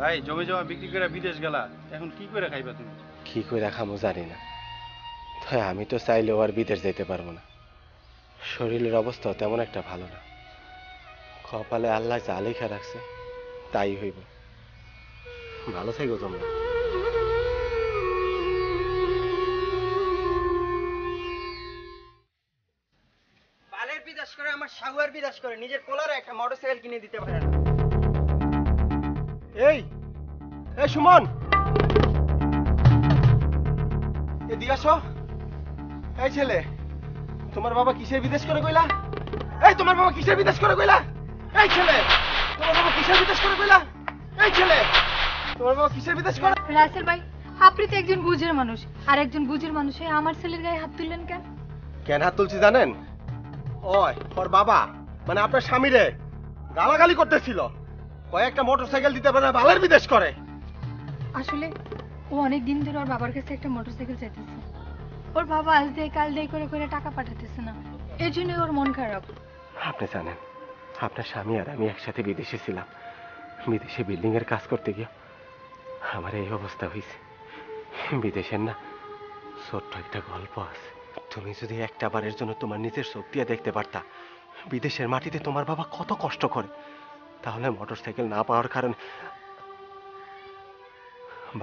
ভাই জমি জমা বিক্রি করে বিদেশ গেলা, এখন কি করে খাইবা তুমি? কি করে খামো জানি না, তাই আমি তো চাইলেও আর বিদেশ যেতে পারবো না। শরীরের অবস্থা তেমন একটা ভালো না। কপালে আল্লাহ যা লেখা রাখছে তাই হইব। ভালো থাকো তোমরা। বালের বিদেশ করে আমার শাহুয়ার বিদেশ করে নিজের পোলারে একটা মোটরসাইকেল কিনে দিতে পারে না। এই এই সুমন, এদিকে আসো। এই ছেলে, তোমার বাবা কিসের বিদেশ করে কইলা? এই তোমার বাবা কিসের বিদেশ করে কইলা? এই ছেলে, তোমার বাবা কিসের বিদেশ করে কইলা? এই ছেলে, তোমার বাবা কিসের বিদেশ করে? রাসেল ভাই, আপনি তো একজন বুঝের মানুষ, আর একজন বুঝের মানুষ হয়ে আমার ছেলের গায়ে হাত তুললেন কেন? কেন হাত তুলছি জানেন? ওই ওর বাবা মানে আপনার স্বামীরে গালাগালি করতেছিল, কয়েকটা মোটরসাইকেল দিতে পারে না, বালের বিদেশ করে। আসলে ও অনেক দিন ধরে ওর বাবার কাছে একটা মোটরসাইকেল চাইতেছে। ওর বাবা আজ দিয়ে কাল দিয়ে করে করে টাকা পাঠাতেছে না, এর জন্য ওর মন খারাপ। আপনি জানেন, আপনার স্বামী আর আমি একসাথে বিদেশে ছিলাম। বিদেশে বিল্ডিং এর কাজ করতে গিয়ে আমার এই অবস্থা হয়েছে। বিদেশের না ছোট্ট একটা গল্প আছে। তুমি যদি একটা বারের জন্য তোমার নিজের চোখ দিয়ে দেখতে পারতা বিদেশের মাটিতে তোমার বাবা কত কষ্ট করে, তাহলে মোটরসাইকেল না পাওয়ার কারণে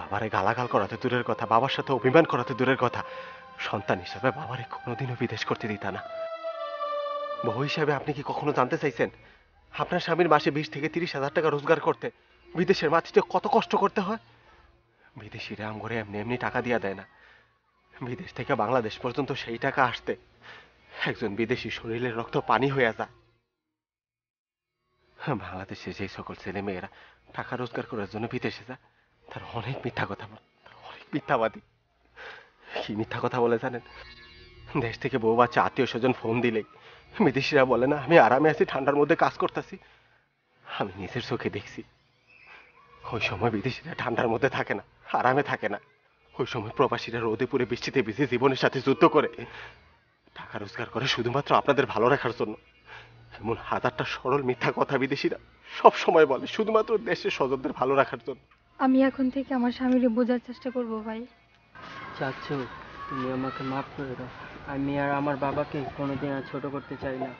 বাবারে গালাগাল করাতে দূরের কথা, বাবার সাথে অভিমান করাতে দূরের কথা, সন্তান হিসাবে বাবারে কোনোদিনও বিদেশ করতে দিতা না। বউ হিসাবে আপনি কি কখনো জানতে চাইছেন আপনার স্বামীর মাসে 20 থেকে 30,000 টাকা রোজগার করতে বিদেশের মাটিতে কত কষ্ট করতে হয়? বিদেশিরা আমগরে এমনি এমনি টাকা দিয়া দেয় না। বিদেশ থেকে বাংলাদেশ পর্যন্ত সেই টাকা আসতে একজন বিদেশি শরীরের রক্ত পানি হয়ে যায়। বাংলাদেশে যে সকল ছেলে মেয়েরা টাকা রোজগার করার জন্য বিদেশে যায় তার অনেক মিথ্যা কথা বলে, তারা অনেক মিথ্যাবাদী। কি মিথ্যা কথা বলে জানেন? দেশ থেকে বউ বাচ্চা আত্মীয় স্বজন ফোন দিলেই বিদেশিরা বলে না আমি আরামে আছি, ঠান্ডার মধ্যে কাজ করতেছি। আমি নিজের চোখে দেখছি ওই সময় বিদেশিরা ঠান্ডার মধ্যে থাকে না, আরামে থাকে না। ওই সময় প্রবাসীরা রোদে পুড়ে বৃষ্টিতে ভিজে জীবনের সাথে যুদ্ধ করে টাকা রোজগার করে শুধুমাত্র আপনাদের ভালো রাখার জন্য। এমন হাজারটা সরল মিথ্যা কথা বিদেশিরা সব সময় বলে শুধুমাত্র দেশের স্বজনদের ভালো রাখার জন্য। আমি এখন থেকে আমার স্বামীকে বোঝার চেষ্টা করব ভাই। চাচ্ছু, তুমি আমাকে মাফ করে দাও। আমি আর আমার বাবাকে কোনোদিন আর ছোট করতে চাই না।